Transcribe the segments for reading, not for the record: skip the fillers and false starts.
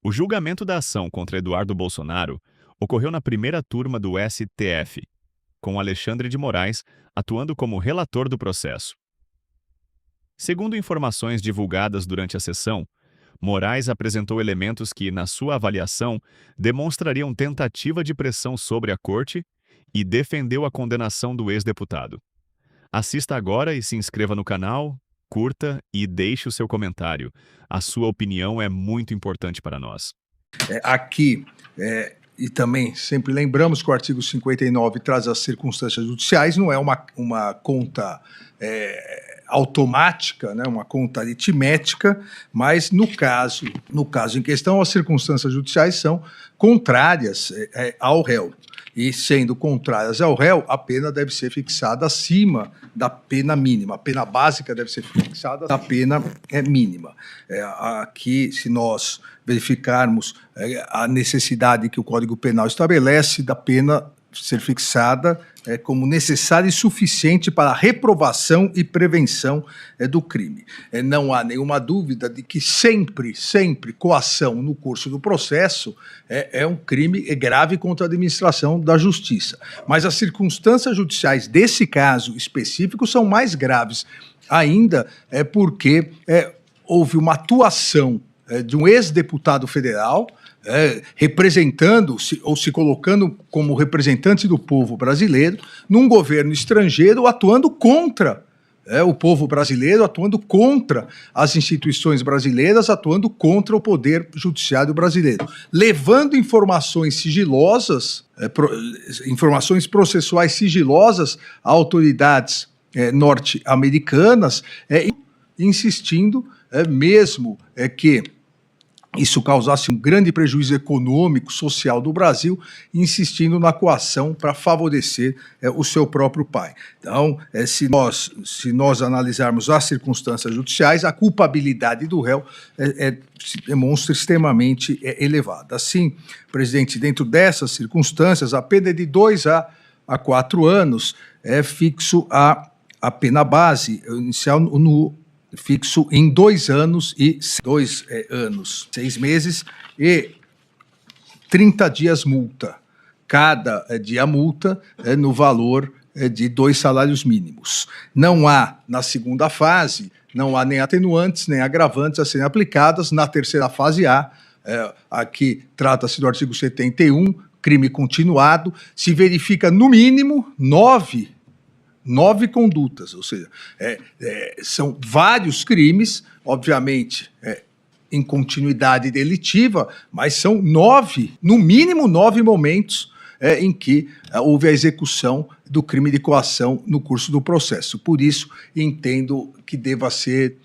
O julgamento da ação contra Eduardo Bolsonaro ocorreu na primeira turma do STF, com Alexandre de Moraes atuando como relator do processo. Segundo informações divulgadas durante a sessão, Moraes apresentou elementos que, na sua avaliação, demonstrariam tentativa de pressão sobre a Corte e defendeu a condenação do ex-deputado. Assista agora e se inscreva no canal, curta e deixe o seu comentário. A sua opinião é muito importante para nós. E também sempre lembramos que o artigo 59 traz as circunstâncias judiciais, não é uma conta automática, né, uma conta aritmética, mas no caso em questão, as circunstâncias judiciais são contrárias ao réu. E, sendo contrárias ao réu, a pena deve ser fixada acima da pena mínima. A pena básica deve ser fixada da pena mínima. Aqui, se nós verificarmos a necessidade que o Código Penal estabelece da pena ser fixada como necessária e suficiente para a reprovação e prevenção do crime. Não há nenhuma dúvida de que sempre coação no curso do processo é um crime grave contra a administração da justiça. Mas as circunstâncias judiciais desse caso específico são mais graves ainda, porque houve uma atuação de um ex-deputado federal, representando-se ou se colocando como representante do povo brasileiro num governo estrangeiro, atuando contra o povo brasileiro, atuando contra as instituições brasileiras, atuando contra o poder judiciário brasileiro, levando informações sigilosas, informações processuais sigilosas a autoridades norte-americanas, insistindo mesmo que isso causasse um grande prejuízo econômico, social do Brasil, insistindo na coação para favorecer o seu próprio pai. Então, se nós analisarmos as circunstâncias judiciais, a culpabilidade do réu se demonstra extremamente elevada. Assim, presidente, dentro dessas circunstâncias, a pena é de 2 a 4 anos, fixo a pena base inicial fixo em 2 anos e 6 meses e 30 dias multa. Cada dia multa no valor de 2 salários mínimos. Não há, na segunda fase, não há nem atenuantes, nem agravantes a serem aplicadas. Na terceira fase aqui trata-se do artigo 71, crime continuado, se verifica no mínimo 9 condutas, ou seja, são vários crimes, obviamente, em continuidade delitiva, mas são 9, no mínimo 9 momentos em que houve a execução do crime de coação no curso do processo. Por isso, entendo que deva ser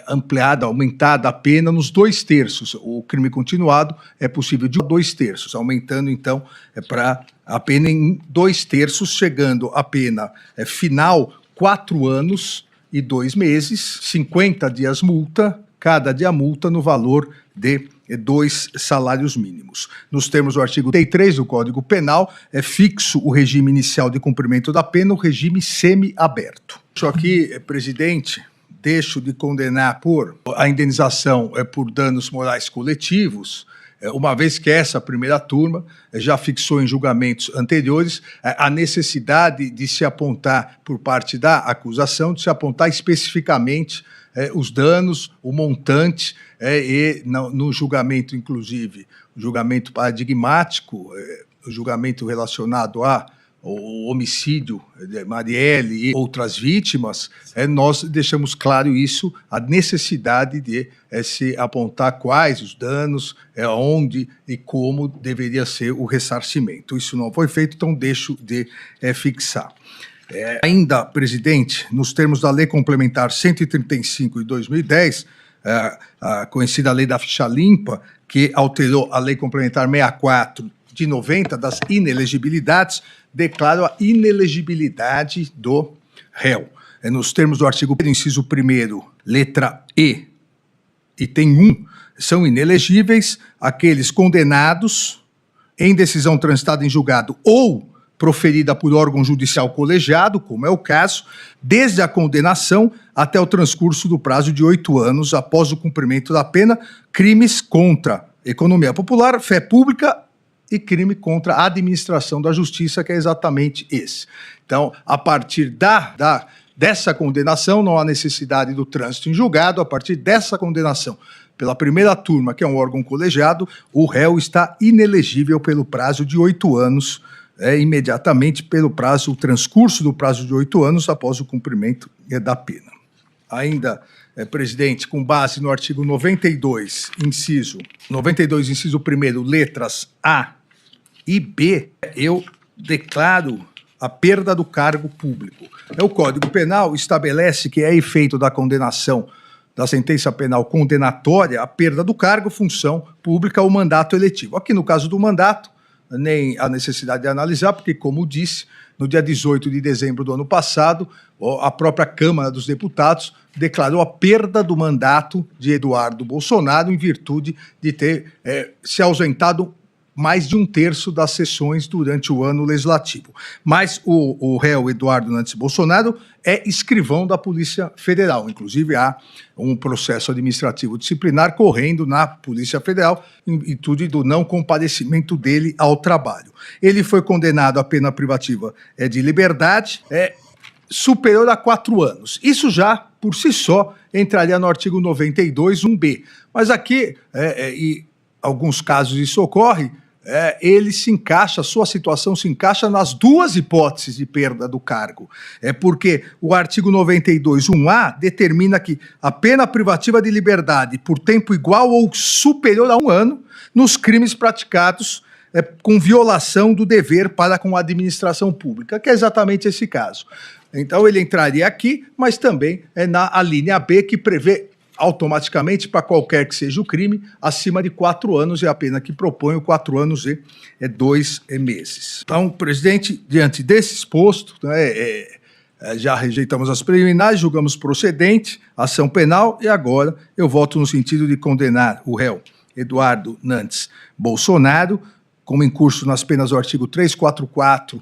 ampliada, aumentada a pena nos 2/3. O crime continuado é possível de 2/3, aumentando, então, para a pena em 2/3, chegando a pena final 4 anos e 2 meses, 50 dias multa, cada dia multa no valor de 2 salários mínimos. Nos termos do artigo 33 do Código Penal, é fixo o regime inicial de cumprimento da pena, o regime semiaberto. Deixo aqui, presidente, de condenar por a indenização por danos morais coletivos, uma vez que essa primeira turma já fixou em julgamentos anteriores a necessidade de se apontar, por parte da acusação, de se apontar especificamente os danos, o montante, e no julgamento, inclusive, o julgamento paradigmático, o julgamento relacionado ao homicídio de Marielle e outras vítimas, nós deixamos claro isso, a necessidade de se apontar quais os danos, onde e como deveria ser o ressarcimento. Isso não foi feito, então deixo de fixar. Ainda, presidente, nos termos da Lei Complementar 135 de 2010, a conhecida Lei da Ficha Limpa, que alterou a Lei Complementar 64 de 90, das inelegibilidades, declaro a inelegibilidade do réu. Nos termos do artigo 1º, inciso 1º, letra E, item 1, são inelegíveis aqueles condenados em decisão transitada em julgado ou proferida por órgão judicial colegiado, como é o caso, desde a condenação até o transcurso do prazo de 8 anos após o cumprimento da pena, crimes contra economia popular, fé pública e crime contra a administração da justiça, que é exatamente esse. Então, a partir dessa condenação, não há necessidade do trânsito em julgado. A partir dessa condenação pela primeira turma, que é um órgão colegiado, o réu está inelegível pelo prazo de 8 anos, imediatamente pelo transcurso do prazo de 8 anos após o cumprimento da pena. Ainda, presidente, com base no artigo 92, inciso 1º, letras A e B, eu declaro a perda do cargo público. O Código Penal estabelece que é efeito da condenação, da sentença penal condenatória, a perda do cargo, função pública ou mandato eletivo. Aqui, no caso do mandato, nem a necessidade de analisar, porque, como disse, no dia 18 de dezembro do ano passado, a própria Câmara dos Deputados declarou a perda do mandato de Eduardo Bolsonaro em virtude de ter se ausentado mais de 1/3 das sessões durante o ano legislativo. Mas o réu Eduardo Nantes Bolsonaro é escrivão da Polícia Federal. Inclusive, há um processo administrativo disciplinar correndo na Polícia Federal em virtude do não comparecimento dele ao trabalho. Ele foi condenado à pena privativa de liberdade superior a 4 anos. Isso já, por si só, entraria no artigo 92, 1B. Mas aqui, em alguns casos isso ocorre, ele se encaixa, a sua situação se encaixa nas duas hipóteses de perda do cargo. Porque o artigo 92, 1A, determina que a pena privativa de liberdade por tempo igual ou superior a 1 ano nos crimes praticados com violação do dever para com a administração pública, que é exatamente esse caso. Então, ele entraria aqui, mas também na linha B, que prevê automaticamente, para qualquer que seja o crime, acima de 4 anos, é a pena que propõe 4 anos e 2 meses. Então, presidente, diante desse exposto, já rejeitamos as preliminares, julgamos procedente a ação penal e agora eu voto no sentido de condenar o réu Eduardo Nantes Bolsonaro, como incurso nas penas do artigo 344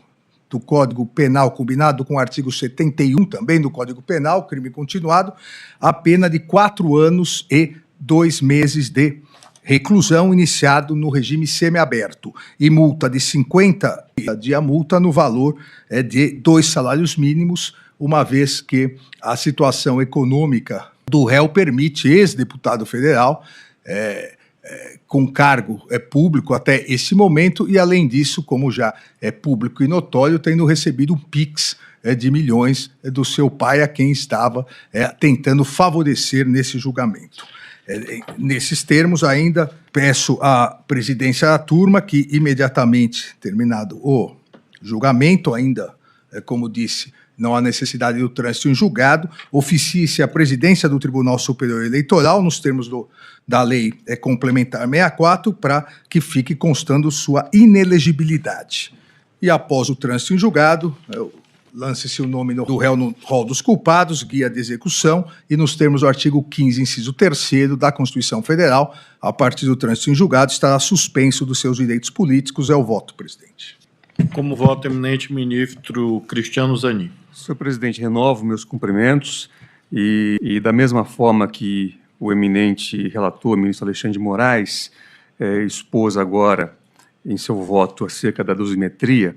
do Código Penal, combinado com o artigo 71 também do Código Penal, crime continuado, a pena de 4 anos e 2 meses de reclusão, iniciado no regime semiaberto, e multa de 50 de a multa no valor de 2 salários mínimos, uma vez que a situação econômica do réu permite, ex-deputado federal, com cargo público até esse momento, e além disso, como já é público e notório, tendo recebido um PIX de milhões do seu pai, a quem estava tentando favorecer nesse julgamento. Nesses termos, ainda peço à presidência da turma que, imediatamente terminado o julgamento, ainda, como disse, não há necessidade do trânsito em julgado, oficie-se a presidência do Tribunal Superior Eleitoral, nos termos da Lei Complementar 64, para que fique constando sua inelegibilidade. E após o trânsito em julgado, lance-se o nome do réu no rol dos culpados, guia de execução, e nos termos do artigo 15, inciso 3º da Constituição Federal, a partir do trânsito em julgado, estará suspenso dos seus direitos políticos. É o voto, presidente. Como voto, eminente ministro Cristiano Zanin. Senhor presidente, renovo meus cumprimentos e da mesma forma que o eminente relator, ministro Alexandre de Moraes, expôs agora em seu voto acerca da dosimetria,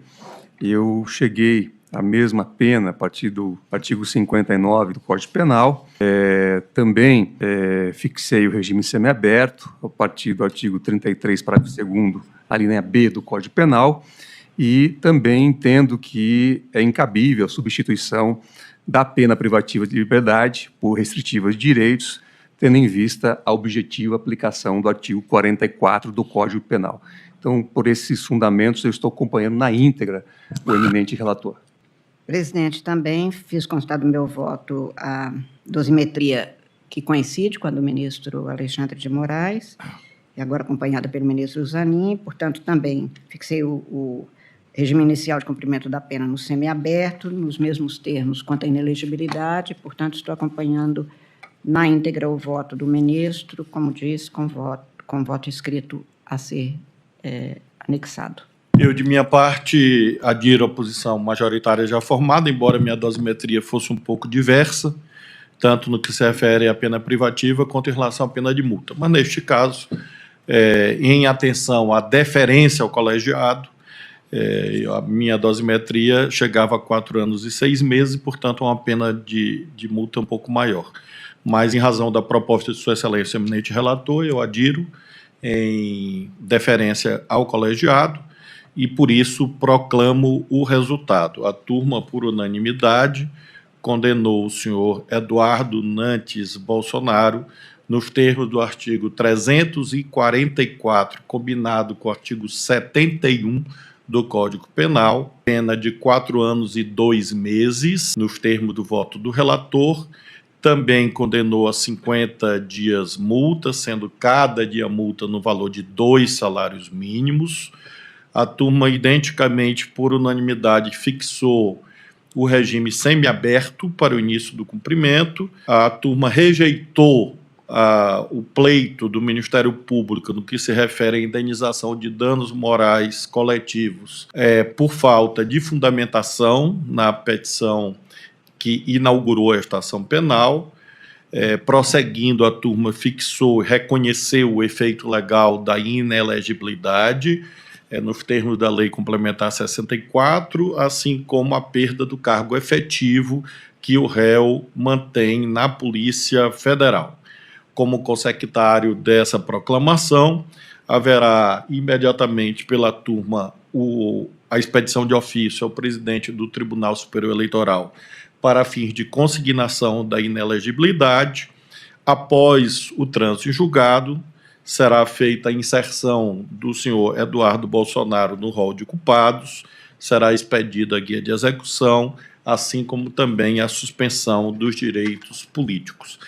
eu cheguei à mesma pena a partir do artigo 59 do Código Penal. Também fixei o regime semiaberto a partir do artigo 33, parágrafo 2º, a linha B do Código Penal, e também entendo que é incabível a substituição da pena privativa de liberdade por restritiva de direitos, tendo em vista a objetiva aplicação do artigo 44 do Código Penal. Então, por esses fundamentos, eu estou acompanhando na íntegra o eminente relator. Presidente, também fiz constar do meu voto a dosimetria que coincide com a do ministro Alexandre de Moraes, e agora acompanhada pelo ministro Zanin, portanto, também fixei o regime inicial de cumprimento da pena no semiaberto, nos mesmos termos quanto à inelegibilidade, portanto, estou acompanhando na íntegra o voto do ministro, como disse, com voto escrito a ser anexado. Eu, de minha parte, adiro a posição majoritária já formada, embora minha dosimetria fosse um pouco diversa, tanto no que se refere à pena privativa quanto em relação à pena de multa. Mas, neste caso, em atenção à deferência ao colegiado. A minha dosimetria chegava a 4 anos e 6 meses, portanto, uma pena de multa um pouco maior. Mas, em razão da proposta de Sua Excelência, eminente relator, eu adiro em deferência ao colegiado e, por isso, proclamo o resultado. A turma, por unanimidade, condenou o senhor Eduardo Nantes Bolsonaro nos termos do artigo 344, combinado com o artigo 71 do Código Penal, pena de 4 anos e 2 meses, nos termos do voto do relator. Também condenou a 50 dias multa, sendo cada dia multa no valor de 2 salários mínimos. A turma, identicamente, por unanimidade, fixou o regime semiaberto para o início do cumprimento. A turma rejeitou o pleito do Ministério Público no que se refere à indenização de danos morais coletivos por falta de fundamentação na petição que inaugurou esta ação penal. Prosseguindo, a turma fixou e reconheceu o efeito legal da inelegibilidade nos termos da Lei Complementar 64, assim como a perda do cargo efetivo que o réu mantém na Polícia Federal. Como consecutário dessa proclamação, haverá imediatamente pela turma a expedição de ofício ao presidente do Tribunal Superior Eleitoral para fins de consignação da inelegibilidade. Após o trânsito em julgado, será feita a inserção do senhor Eduardo Bolsonaro no rol de culpados, será expedida a guia de execução, assim como também a suspensão dos direitos políticos.